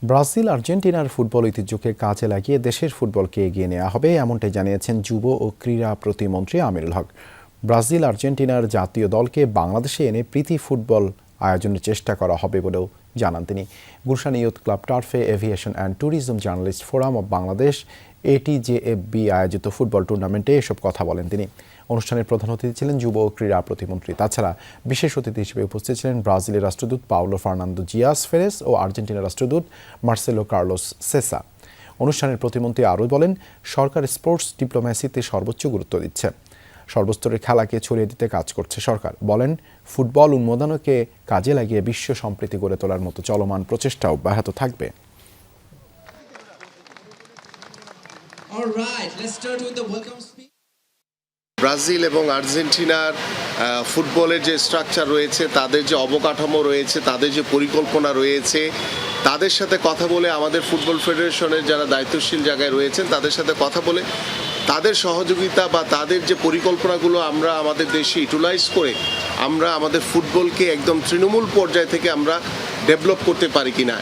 Brazil আর্জেন্টিনার football ঐতিহ্যকে কাজে লাগিয়ে দেশের ফুটবলকে এগিয়ে নেওয়া হবে, এমনটাই জানিয়েছেন যুব ও ক্রীড়া প্রতিমন্ত্রী আমিরুল হক। ব্রাজিল আর্জেন্টিনার জাতীয় দলকে বাংলাদেশে এনে প্রীতি ফুটবল আয়োজনের চেষ্টা করা হবে বলেও জানান তিনি। গুলশান ইয়ুথ ক্লাব টার্ফে aviation and tourism journalist forum of Bangladesh ATJFB আয়োজিত ফুটবল টুর্নামেন্টে এসব কথা বলেন তিনি। অনুষ্ঠানের প্রধান অতিথি ছিলেন যুব ও ক্রীড়া প্রতিমন্ত্রী। তাছাড়া বিশেষ অতিথি হিসেবে উপস্থিত ছিলেন ব্রাজিলের রাষ্ট্রদূত পাওলো ফার্নান্দো জিয়াস ফেরেস ও আর্জেন্টিনার রাষ্ট্রদূত মার্সেলো কার্লোস সেসা। অনুষ্ঠানের প্রতিমন্ত্রী আরও বলেন, সরকার স্পোর্টস ডিপ্লোম্যাসিতে সর্বোচ্চ গুরুত্ব দিচ্ছে, সর্বস্তরের খেলাকে ছড়িয়ে দিতে কাজ করছে সরকার। বলেন, ফুটবল উন্মোদনকে কাজে লাগিয়ে বিশ্ব সম্প্রীতি গড়ে তোলার মতো চলমান প্রচেষ্টা অব্যাহত থাকবে। ব্রাজিল এবং আর্জেন্টিনার ফুটবলের যে স্ট্রাকচার রয়েছে, তাদের যে অবকাঠামো রয়েছে, তাদের যে পরিকল্পনা রয়েছে, তাদের সাথে কথা বলে আমাদের ফুটবল ফেডারেশনের যারা দায়িত্বশীল জায়গায় রয়েছেন তাদের সাথে কথা বলে তাদের সহযোগিতা বা তাদের যে পরিকল্পনাগুলো আমরা আমাদের দেশে ইউটিলাইজ করে আমরা আমাদের ফুটবলকে একদম তৃণমূল পর্যায় থেকে আমরা ডেভেলপ করতে পারি কিনা।